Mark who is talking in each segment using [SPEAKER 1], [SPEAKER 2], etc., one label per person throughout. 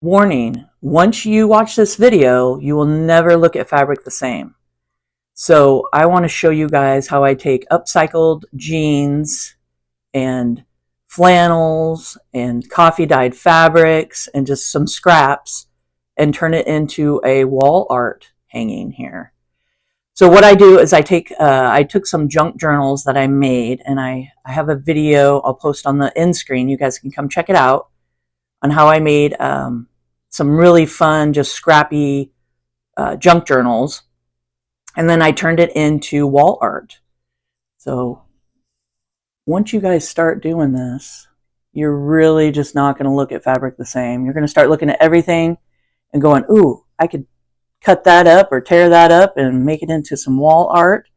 [SPEAKER 1] Warning, once you watch this video, you will never look at fabric the same. So I want to show you guys how I take upcycled jeans and flannels and coffee dyed fabrics and just some scraps and turn it into a wall art hanging here. So what I do is I took some junk journals that I made, and I have a video I'll post on the end screen. You guys can come check it out on how I made some really fun, just scrappy junk journals. And then I turned it into wall art. So once you guys start doing this, you're really just not going to look at fabric the same. You're going to start looking at everything and going, ooh, I could cut that up or tear that up and make it into some wall art.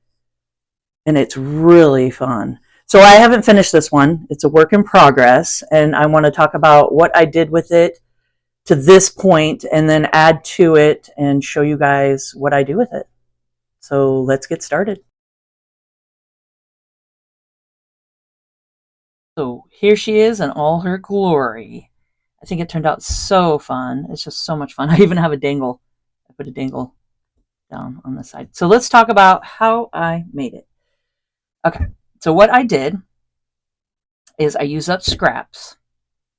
[SPEAKER 1] And it's really fun. So I haven't finished this one. It's a work in progress. And I want to talk about what I did with it to this point and then add to it and show you guys what I do with it. So let's get started. So here she is in all her glory. I think it turned out so fun. It's just so much fun. I even have a dangle. I put a dangle down on the side. So let's talk about how I made it. Okay, so what I did is I used up scraps,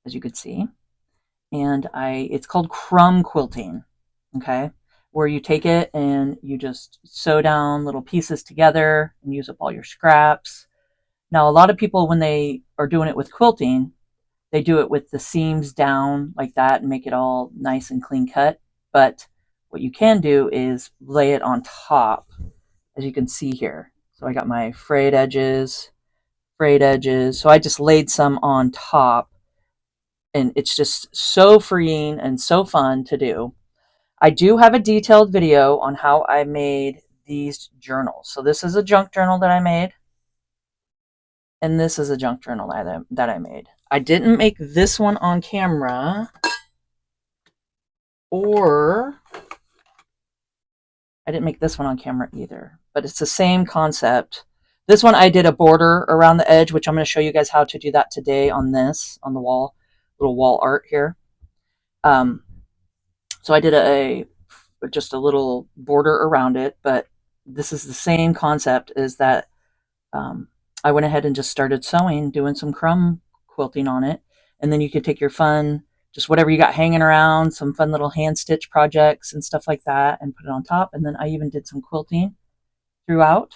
[SPEAKER 1] as you could see, and it's called crumb quilting, okay, where you take it and you just sew down little pieces together and use up all your scraps. Now, a lot of people, when they are doing it with quilting, they do it with the seams down like that and make it all nice and clean cut. But what you can do is lay it on top, as you can see here. So I got my frayed edges. So I just laid some on top, and it's just so freeing and so fun to do. I do have a detailed video on how I made these journals. So this is a junk journal that I made, and this is a junk journal that I made. I didn't make this one on camera, or I didn't make this one on camera either, but it's the same concept. This one I did a border around the edge, which I'm going to show you guys how to do that today on the wall, little wall art here. So I did just a little border around it, but this is the same concept, is that I went ahead and just started sewing, doing some crumb quilting on it. And then you could take your fun, just whatever you got hanging around, some fun little hand stitch projects and stuff like that, and put it on top. And then I even did some quilting throughout,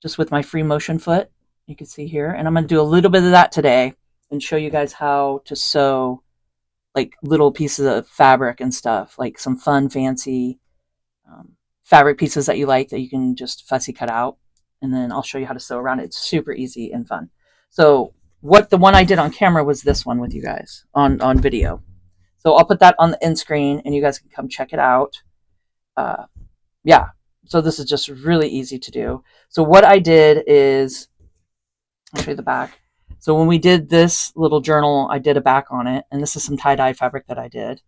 [SPEAKER 1] just with my free motion foot, you can see here. And I'm going to do a little bit of that today and show you guys how to sew like little pieces of fabric and stuff, like some fun, fancy fabric pieces that you like that you can just fussy cut out. And then I'll show you how to sew around it. It's super easy and fun. So the one I did on camera was this one with you guys on video. So I'll put that on the end screen and you guys can come check it out. Yeah. So this is just really easy to do. So what I did is, I'll show you the back. So when we did this little journal, I did a back on it, and this is some tie-dye fabric that I did.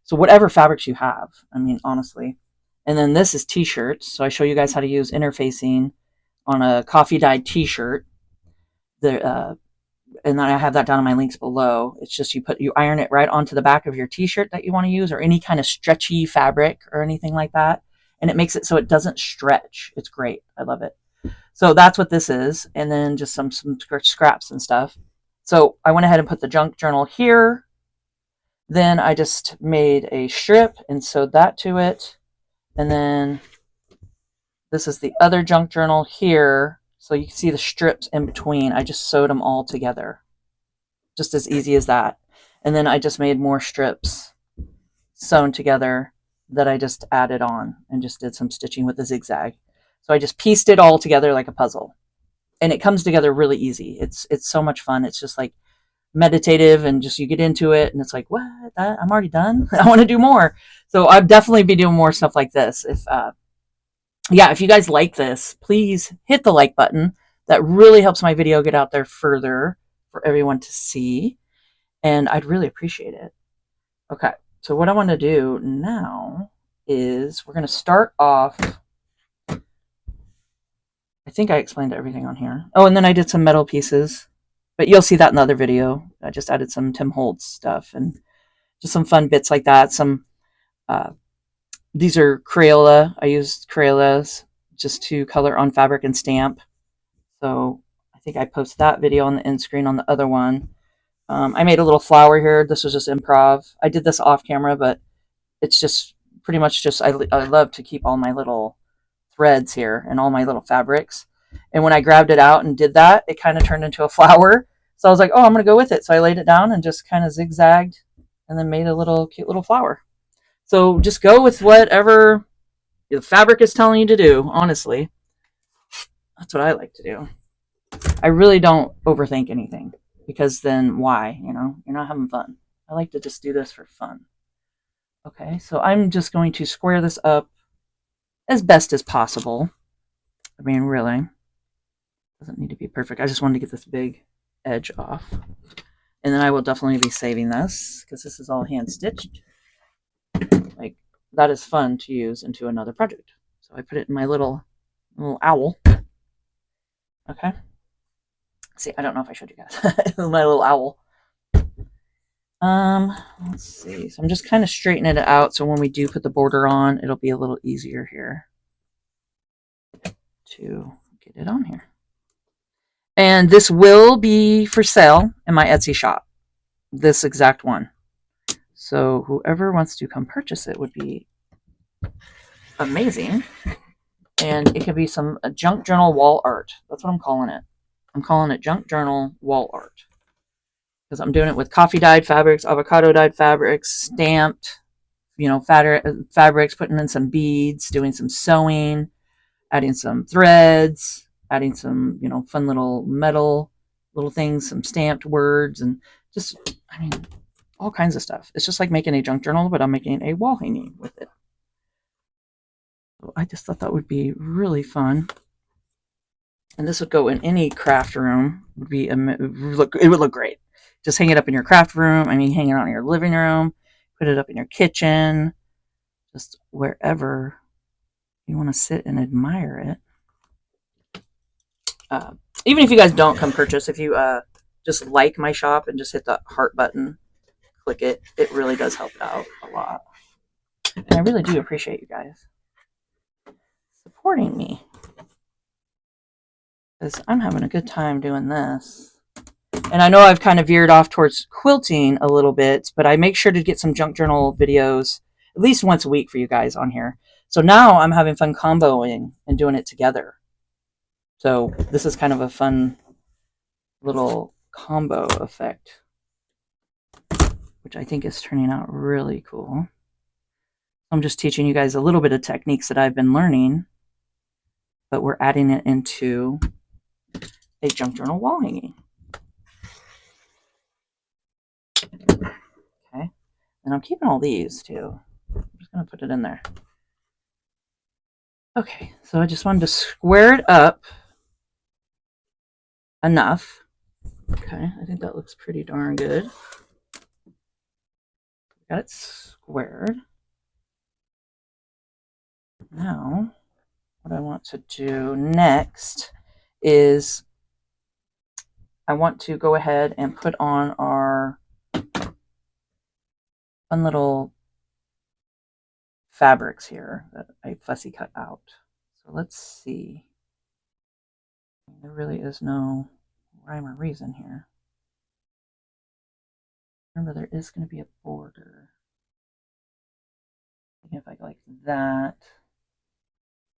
[SPEAKER 1] So whatever fabrics you have, I mean, honestly. And then this is t-shirts. So I show you guys how to use interfacing on a coffee dyed t-shirt. And then I have that down in my links below. It's just you iron it right onto the back of your t-shirt that you want to use, or any kind of stretchy fabric or anything like that. And it makes it so it doesn't stretch. It's great. I love it. So that's what this is. And then just some scraps and stuff. So I went ahead and put the junk journal here. Then I just made a strip and sewed that to it. And then this is the other junk journal here. So you can see the strips in between. I just sewed them all together. Just as easy as that. And then I just made more strips sewn together that I just added on and just did some stitching with the zigzag. So I just pieced it all together like a puzzle. And it comes together really easy. It's so much fun. It's just like meditative, and just you get into it and it's like, what? I'm already done? I want to do more. So I'll definitely be doing more stuff like this. If you guys like this, please hit the like button. That really helps my video get out there further for everyone to see. And I'd really appreciate it. Okay, so what I want to do now is we're going to start off. I think I explained everything on here. Oh, and then I did some metal pieces, but you'll see that in the other video. I just added some Tim Holtz stuff, and just some fun bits like that. Uh, these are Crayola. I used Crayolas just to color on fabric and stamp. So I think I posted that video on the end screen on the other one. I made a little flower here. This was just improv. I did this off camera, but it's just pretty much just, I love to keep all my little threads here and all my little fabrics. And when I grabbed it out and did that, it kind of turned into a flower. So I was like, oh, I'm going to go with it. So I laid it down and just kind of zigzagged and then made a little cute little flower. So just go with whatever the fabric is telling you to do, honestly. That's what I like to do. I really don't overthink anything because then why? You're not having fun. I like to just do this for fun. Okay, so I'm just going to square this up as best as possible. I mean, really, doesn't need to be perfect. I just wanted to get this big edge off. And then I will definitely be saving this because this is all hand stitched. Like, that is fun to use into another project. So I put it in my little owl. Okay. See, I don't know if I showed you guys. My little owl. Let's see. So I'm just kind of straightening it out so when we do put the border on, it'll be a little easier here to get it on here. And this will be for sale in my Etsy shop. This exact one. So whoever wants to come purchase it would be amazing. And it could be some junk journal wall art. That's what I'm calling it. I'm calling it junk journal wall art. Because I'm doing it with coffee dyed fabrics, avocado dyed fabrics, stamped, fabrics, putting in some beads, doing some sewing, adding some threads, adding some, fun little metal little things, some stamped words, and just, all kinds of stuff. It's just like making a junk journal, but I'm making a wall hanging with it. So I just thought that would be really fun. And this would go in any craft room. It would look great. Just hang it up in your craft room. Hang it out in your living room. Put it up in your kitchen. Just wherever you want to sit and admire it. Even if you guys don't come purchase, if you just like my shop and just hit the heart button, click it. It really does help out a lot. And I really do appreciate you guys supporting me. Because I'm having a good time doing this. And I know I've kind of veered off towards quilting a little bit, but I make sure to get some junk journal videos at least once a week for you guys on here. So now I'm having fun comboing and doing it together. So this is kind of a fun little combo effect, which I think is turning out really cool. I'm just teaching you guys a little bit of techniques that I've been learning, but we're adding it into a junk journal wall hanging. Okay, and I'm keeping all these too. I'm just going to put it in there. Okay, so I just wanted to square it up enough. Okay, I think that looks pretty darn good. Got it squared. Now, what I want to do next is I want to go ahead and put on our fun little fabrics here that I fussy cut out. So let's see. There really is no rhyme or reason here. Remember, there is going to be a border. If I go like that.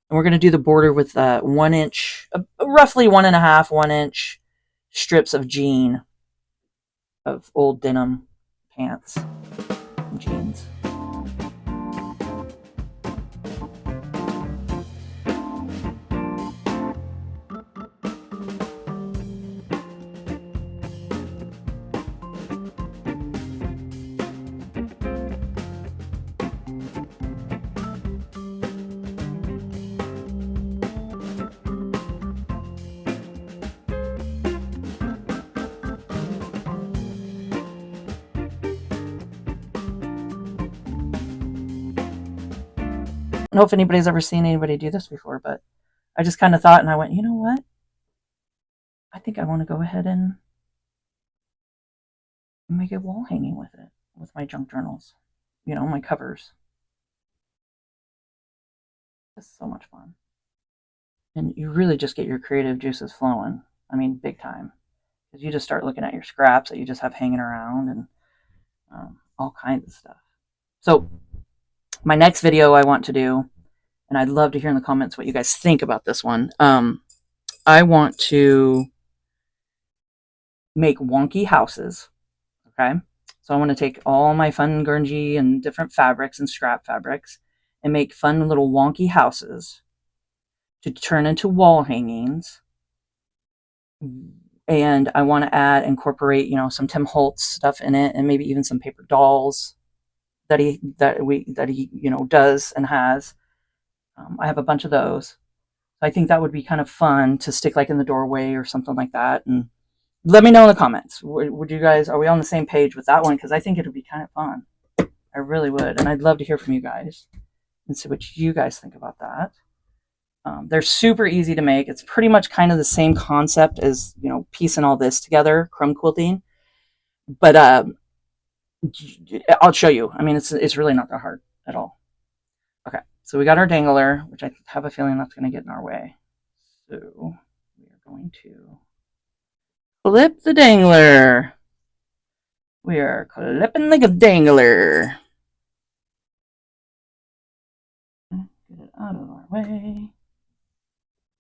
[SPEAKER 1] And we're going to do the border with 1 inch, roughly 1.5, 1 inch strips of jean, of old denim pants and jeans. I don't know if anybody's ever seen anybody do this before, but I just kind of thought, and I went, you know what? I think I want to go ahead and make a wall hanging with it. with my junk journals, you know, my covers. It's so much fun. And you really just get your creative juices flowing. I mean, big time. Because you just start looking at your scraps that you just have hanging around and all kinds of stuff. So, my next video I want to do, and I'd love to hear in the comments what you guys think about this one. I want to make wonky houses. Okay. So I want to take all my fun grungy and different fabrics and scrap fabrics and make fun little wonky houses to turn into wall hangings. And I want to incorporate, you know, some Tim Holtz stuff in it, and maybe even some paper dolls that he you know, does and has. I have a bunch of those. I think that would be kind of fun to stick like in the doorway or something like that. And let me know in the comments. Would you guys, are we on the same page with that one? Because I think it would be kind of fun. I really would. And I'd love to hear from you guys and see what you guys think about that. They're super easy to make. It's pretty much kind of the same concept as, you know, piecing all this together, crumb quilting. But I'll show you. I mean, it's really not that hard at all. Okay, so we got our dangler, which I have a feeling that's going to get in our way. So we are going to clip the dangler. We are clipping the dangler. Get it out of our way.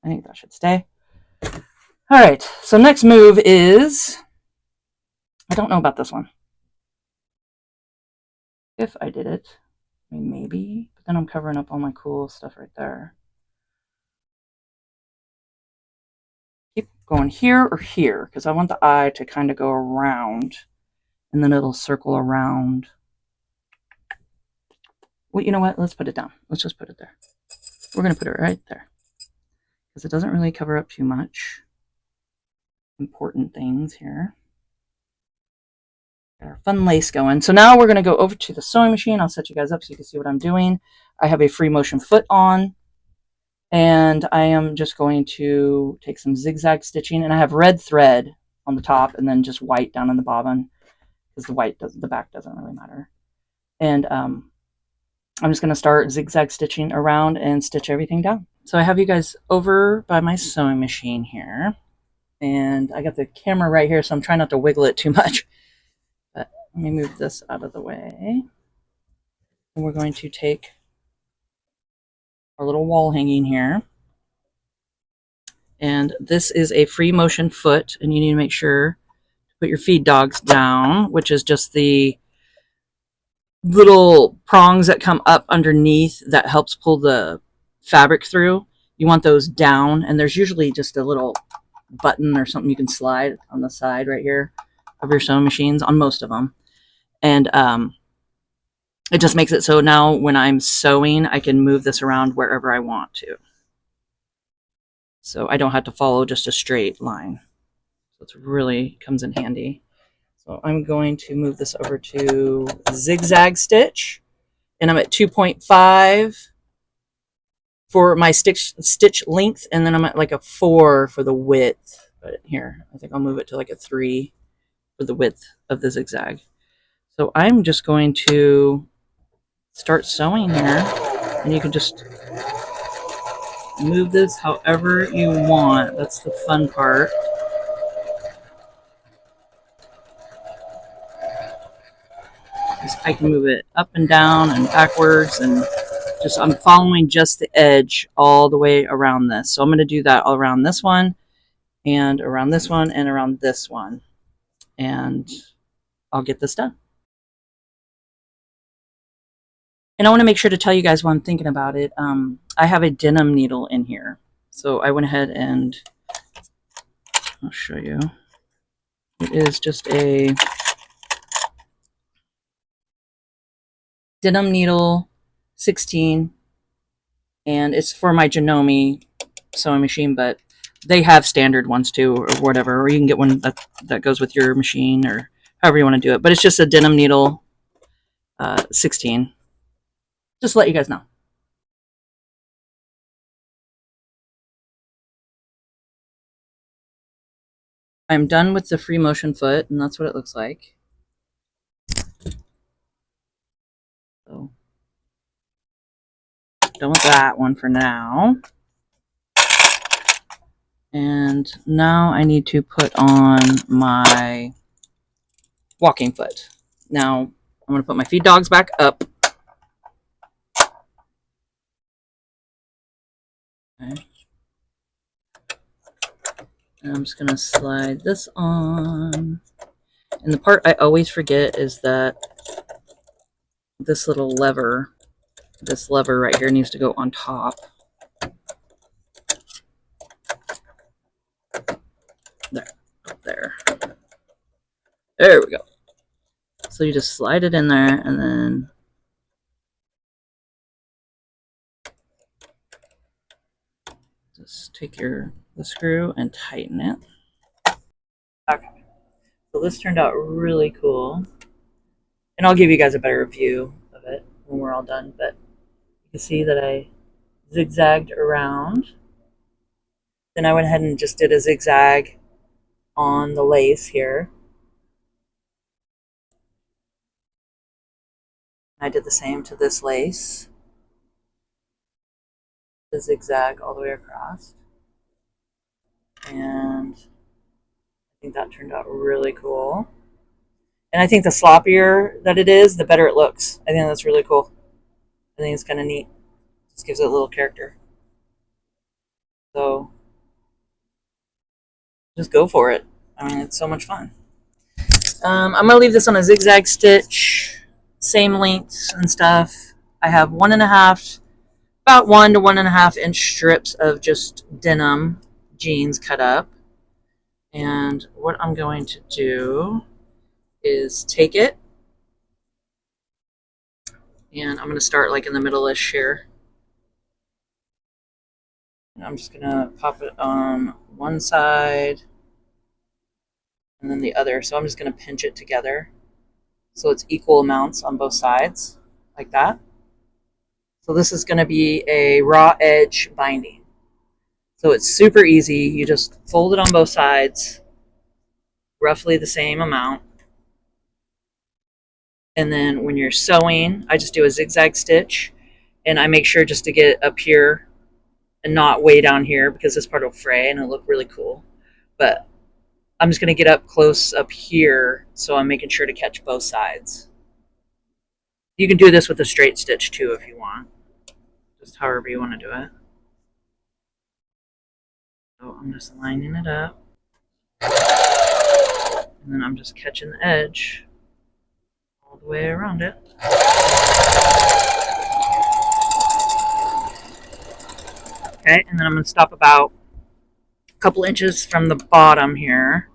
[SPEAKER 1] I think that should stay. All right, so next move is, I don't know about this one. If I did it, I mean, maybe, but then I'm covering up all my cool stuff right there. Keep going here or here, because I want the eye to kind of go around, and then it'll circle around. Well, you know what? Let's put it down. Let's just put it there. We're going to put it right there, because it doesn't really cover up too much important things here. Got our fun lace going. So now we're going to go over to the sewing machine. I'll set you guys up so you can see what I'm doing. I have a free motion foot on, and I am just going to take some zigzag stitching, and I have red thread on the top and then just white down in the bobbin, because the back doesn't really matter. And I'm just going to start zigzag stitching around and stitch everything down. So I have you guys over by my sewing machine here, and I got the camera right here, so I'm trying not to wiggle it too much. But let me move this out of the way. And we're going to take our little wall hanging here. And this is a free motion foot, and you need to make sure to put your feed dogs down, which is just the little prongs that come up underneath that helps pull the fabric through. You want those down, and there's usually just a little button or something you can slide on the side right here of your sewing machines on most of them. And it just makes it so now when I'm sewing, I can move this around wherever I want to. So I don't have to follow just a straight line. So it really comes in handy. So I'm going to move this over to zigzag stitch, and I'm at 2.5 for my stitch length, and then I'm at like a 4 for the width. But here, I think I'll move it to like a 3 for the width of the zigzag. So I'm just going to start sewing here, and you can just move this however you want. That's the fun part. I can move it up and down and backwards, and just I'm following just the edge all the way around this. So I'm going to do that all around this one and around this one and around this one, and I'll get this done. And I want to make sure to tell you guys while I'm thinking about it, I have a denim needle in here. So I went ahead and I'll show you. It is just a denim needle 16, and it's for my Janome sewing machine, but they have standard ones too, or whatever, or you can get one that goes with your machine, or however you want to do it. But it's just a denim needle 16. Just to let you guys know. I'm done with the free motion foot, and that's what it looks like. So done with that one for now. And now I need to put on my walking foot. Now I'm going to put my feed dogs back up. Okay. And I'm just going to slide this on. And the part I always forget is that this little lever, this lever right here needs to go on top. There, up there. There we go. So you just slide it in there and then just take the screw and tighten it. Okay. So this turned out really cool. And I'll give you guys a better view of it when we're all done. But you can see that I zigzagged around. Then I went ahead and just did a zigzag on the lace here. I did the same to this lace. The zigzag all the way across. And I think that turned out really cool. And I think the sloppier that it is, the better it looks. I think that's really cool. I think it's kind of neat. Just gives it a little character. So just go for it. I mean, it's so much fun. I'm going to leave this on a zigzag stitch, same lengths and stuff. I have about 1 to 1.5 inch strips of just denim jeans cut up. And what I'm going to do is take it, and I'm going to start like in the middle-ish here. And I'm just going to pop it on one side and then the other. So I'm just going to pinch it together so it's equal amounts on both sides, like that. So this is going to be a raw edge binding. So it's super easy. You just fold it on both sides, roughly the same amount. And then when you're sewing, I just do a zigzag stitch, and I make sure just to get it up here and not way down here because this part will fray and it'll look really cool. But I'm just going to get up close up here, so I'm making sure to catch both sides. You can do this with a straight stitch too if you want, just however you want to do it. So I'm just lining it up, and then I'm just catching the edge all the way around it. Okay, and then I'm going to stop about a couple inches from the bottom here,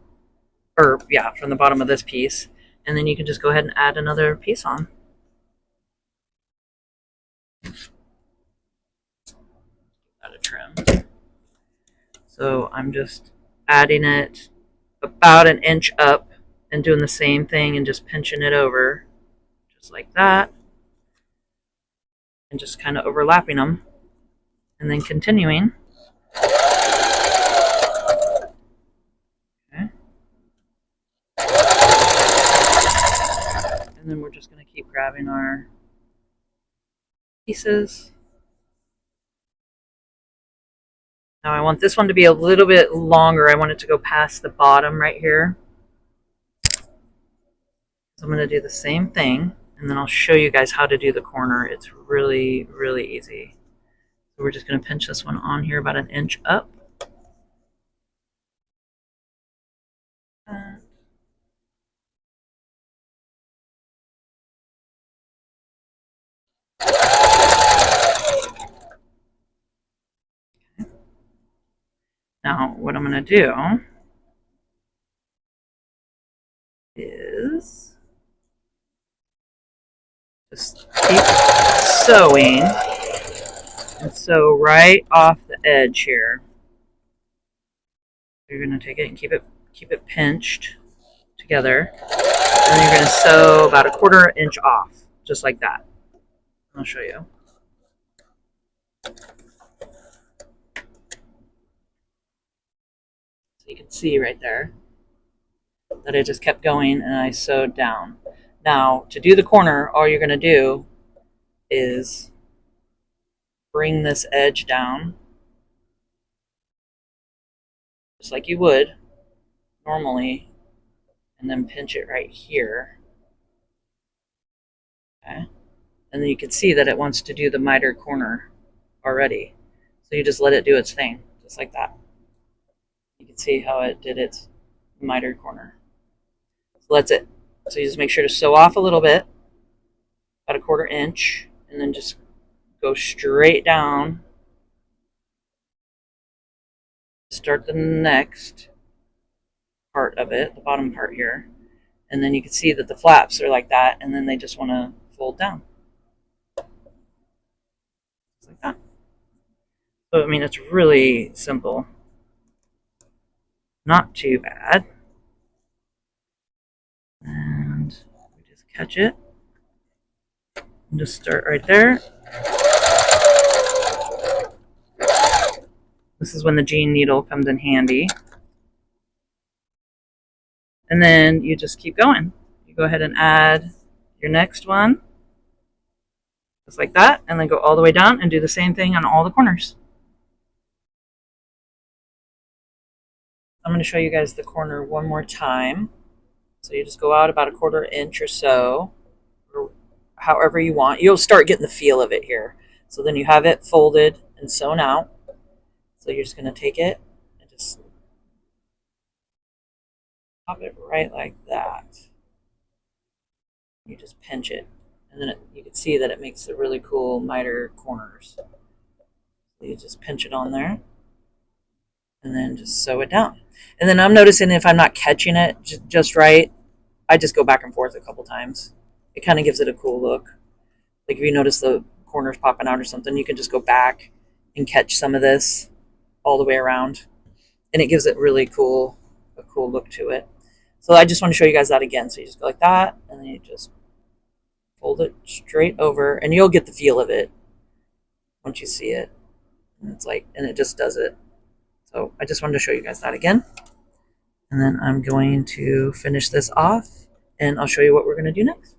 [SPEAKER 1] or yeah, from the bottom of this piece, and then you can just go ahead and add another piece on. Got a trim. So I'm just adding it about an inch up and doing the same thing and just pinching it over just like that, and just kind of overlapping them and then continuing. Okay. And then we're just going to keep grabbing our pieces. Now I want this one to be a little bit longer. I want it to go past the bottom right here. So I'm going to do the same thing, and then I'll show you guys how to do the corner. It's really, really easy. So we're just going to pinch this one on here about an inch up. Now what I'm going to do is just keep sewing and sew right off the edge here. You're going to take it and keep it pinched together, and then you're going to sew about a 1/4 inch off, just like that. I'll show you. So you can see right there that I just kept going and I sewed down. Now to do the corner, all you're going to do is bring this edge down just like you would normally, and then pinch it right here. Okay. And then you can see that it wants to do the miter corner already. So you just let it do its thing, just like that. You can see how it did its miter corner. So that's it. So you just make sure to sew off a little bit, about a 1/4 inch, and then just go straight down. Start the next part of it, the bottom part here. And then you can see that the flaps are like that, and then they just want to fold down. Just like that. So, I mean, it's really simple. Not too bad. And we just catch it. And just start right there. This is when the jean needle comes in handy. And then you just keep going. You go ahead and add your next one. Just like that. And then go all the way down and do the same thing on all the corners. I'm going to show you guys the corner one more time. So you just go out about a 1/4 inch or so, or however you want. You'll start getting the feel of it here. So then you have it folded and sewn out. So you're just going to take it and just pop it right like that. You just pinch it. And then you can see that it makes the really cool miter corners. So you just pinch it on there. And then just sew it down. And then I'm noticing if I'm not catching it just right, I just go back and forth a couple times. It kind of gives it a cool look. Like if you notice the corners popping out or something, you can just go back and catch some of this all the way around. And it gives it really a cool look to it. So I just want to show you guys that again. So you just go like that, and then you just fold it straight over, and you'll get the feel of it once you see it. And it's like, and it just does it. So I just wanted to show you guys that again. And then I'm going to finish this off, and I'll show you what we're going to do next.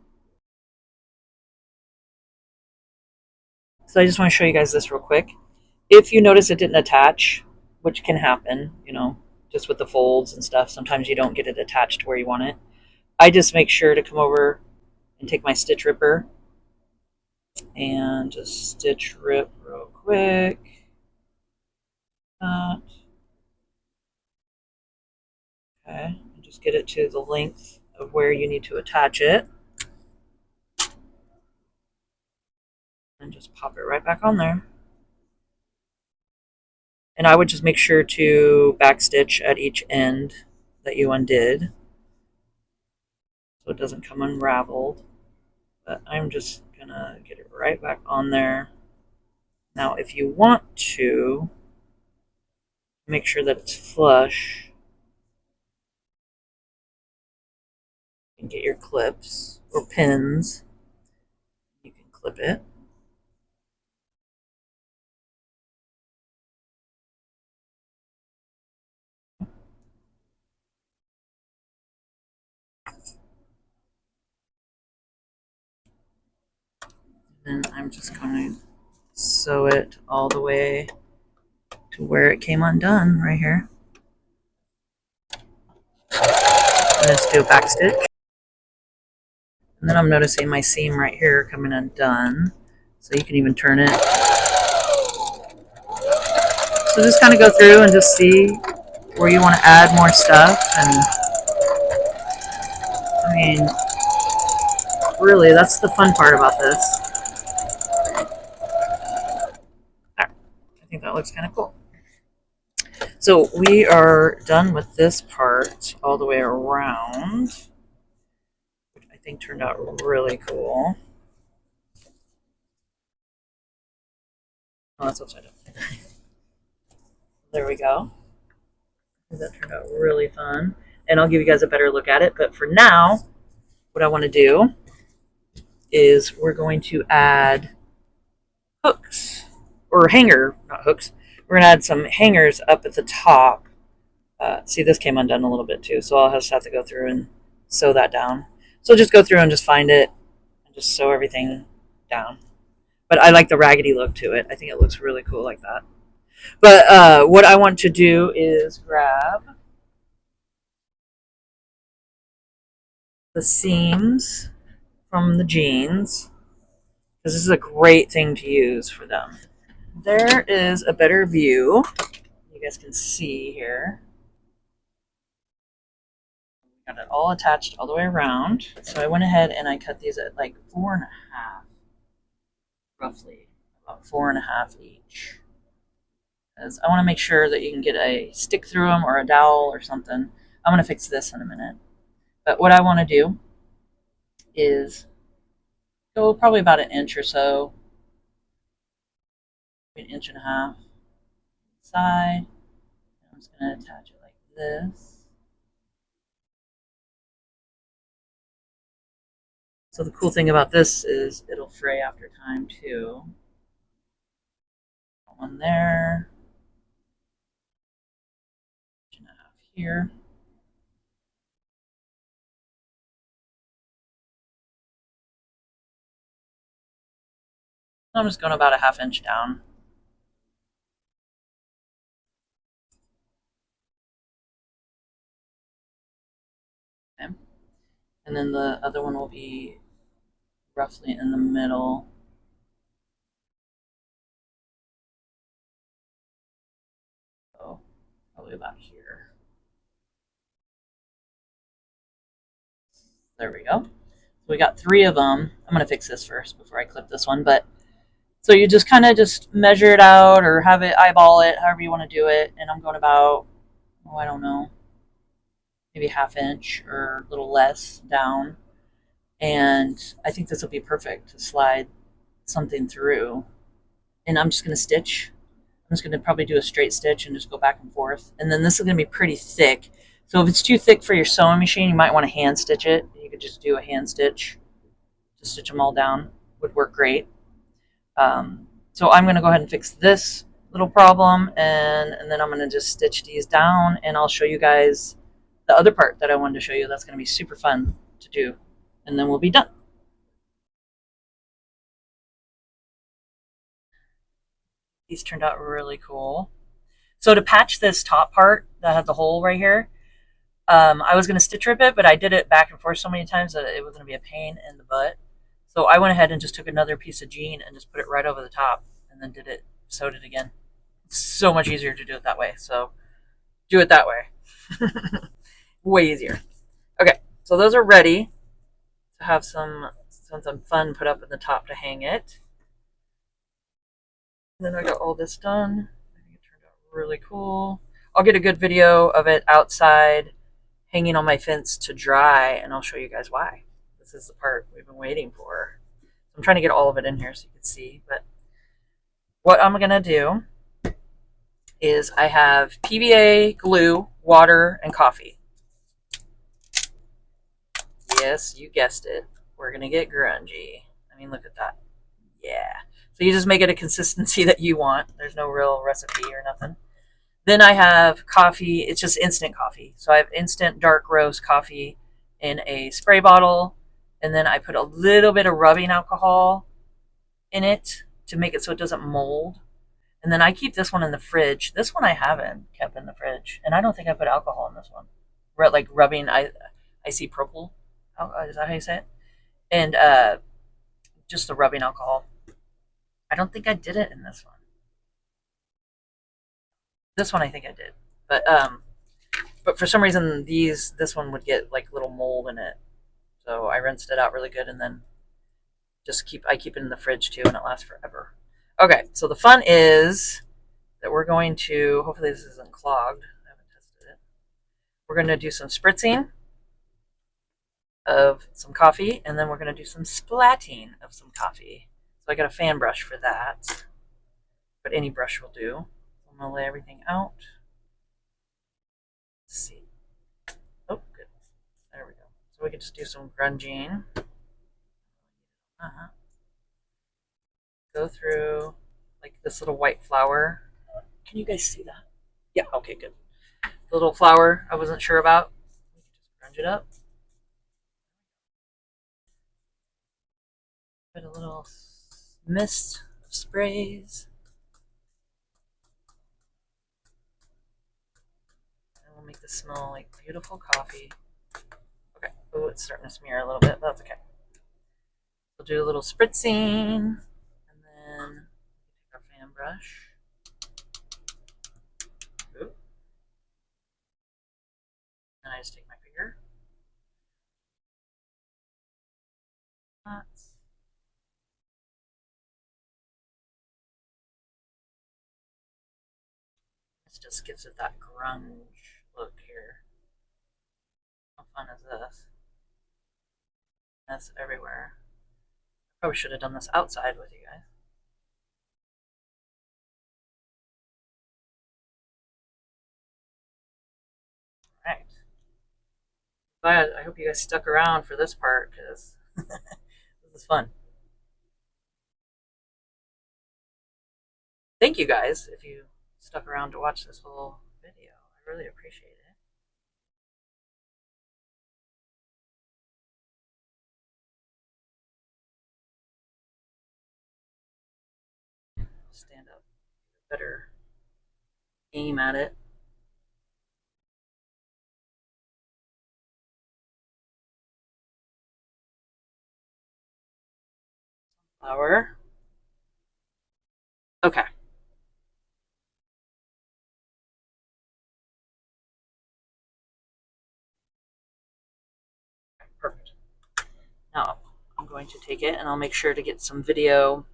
[SPEAKER 1] So I just want to show you guys this real quick. If you notice it didn't attach, which can happen, you know, just with the folds and stuff, sometimes you don't get it attached where you want it. I just make sure to come over and take my stitch ripper and just stitch rip real quick. That. Okay, and just get it to the length of where you need to attach it. And just pop it right back on there. And I would just make sure to backstitch at each end that you undid, so it doesn't come unraveled. But I'm just gonna get it right back on there. Now, if you want to make sure that it's flush, you can get your clips or pins. You can clip it. Then I'm just going to sew it all the way to where it came undone right here. And just do a back stitch. And then I'm noticing my seam right here coming undone. So you can even turn it. So just kind of go through and just see where you want to add more stuff. And I mean, really, that's the fun part about this. There. I think that looks kind of cool. So we are done with this part all the way around, which I think turned out really cool. Oh, that's upside down. There we go. That turned out really fun. And I'll give you guys a better look at it. But for now, what I want to do is we're going to add hooks, or hanger, not hooks. We're going to add some hangers up at the top. See, this came undone a little bit too, so I'll just have to go through and sew that down. So just go through and just find it and just sew everything down. But I like the raggedy look to it. I think it looks really cool like that. But what I want to do is grab the seams from the jeans because this is a great thing to use for them. There is a better view. You guys can see here. Got it all attached all the way around. So I went ahead and I cut these at like 4.5, roughly, about 4.5 each. Because I want to make sure that you can get a stick through them or a dowel or something. I'm going to fix this in a minute. But what I want to do is go probably about an inch or so, an inch and a half side. I'm just going to attach it like this. So the cool thing about this is it'll fray after time too. One there, inch and a half here. I'm just going about a ½ inch down. Okay. And then the other one will be roughly in the middle. So probably about here. There we go. So we got 3 of them. I'm going to fix this first before I clip this one. But so you just kind of just measure it out or have it eyeball it, however you want to do it. And I'm going about, oh, I don't know, maybe ½ inch or a little less down. And I think this will be perfect to slide something through. And I'm just going to stitch. I'm just going to probably do a straight stitch and just go back and forth. And then this is going to be pretty thick. So if it's too thick for your sewing machine, you might want to hand stitch it. You could just do a hand stitch. Just stitch them all down. Would work great. So I'm going to go ahead and fix this little problem. And then I'm going to just stitch these down. And I'll show you guys the other part that I wanted to show you. That's going to be super fun to do. And then we'll be done. These turned out really cool. So to patch this top part that had the hole right here, I was going to stitch rip it, but I did it back and forth so many times that it was going to be a pain in the butt. So I went ahead and just took another piece of jean and just put it right over the top and then sewed it again. It's so much easier to do it that way. So do it that way. Way easier. Okay, so those are ready to have some fun put up in the top to hang it. And then I got all this done. I think it turned out really cool. I'll get a good video of it outside hanging on my fence to dry, and I'll show you guys why. This is the part we've been waiting for. I'm trying to get all of it in here so you can see, but what I'm going to do is I have PVA, glue, water, and coffee. Yes, you guessed it. We're going to get grungy. I mean, look at that. Yeah. So you just make it a consistency that you want. There's no real recipe or nothing. Then I have coffee. It's just instant coffee. So I have instant dark roast coffee in a spray bottle. And then I put a little bit of rubbing alcohol in it to make it so it doesn't mold. And then I keep this one in the fridge. This one I haven't kept in the fridge. And I don't think I put alcohol in this one. Like rubbing isopropyl. Is that how you say it? And just the rubbing alcohol. I don't think I did it in this one. This one I think I did. But for some reason this one would get like little mold in it. So I rinsed it out really good and then I keep it in the fridge too and it lasts forever. Okay, so the fun is that we're going to, hopefully this isn't clogged. I haven't tested it. We're going to do some spritzing of some coffee and then we're going to do some splatting of some coffee. So I got a fan brush for that, but any brush will do. I'm going to lay everything out. Let's see. Oh, good. There we go. So we can just do some grunging. Go through like this little white flower. Can you guys see that? Yeah, okay, good. The little flower I wasn't sure about. Just grunge it up. Put a little mist of sprays. And we'll make this smell like beautiful coffee. Okay. Oh, it's starting to smear a little bit, but that's okay. We'll do a little spritzing, and then take our fan brush. Ooh. And I just take my finger. This just gives it that grunge look here. How fun is this? That's everywhere. Probably should have done this outside with you guys. Alright. But I hope you guys stuck around for this part because this is fun. Thank you guys if you stuck around to watch this whole video. I really appreciate it. Stand up. Better aim at it. Flour. Okay. Perfect. Now I'm going to take it and I'll make sure to get some video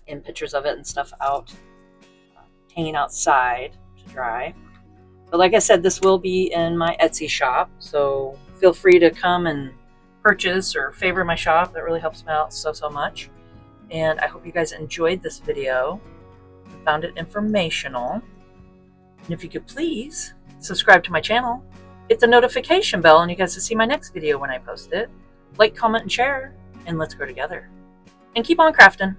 [SPEAKER 1] and pictures of it and stuff out, hanging outside to dry. But like I said, this will be in my Etsy shop, so feel free to come and purchase or favor my shop. That really helps me out so much. And I hope you guys enjoyed this video and found it informational. And if you could please subscribe to my channel, hit the notification bell, and you guys will see my next video when I post it. Like, comment, and share, and let's grow together. And keep on crafting.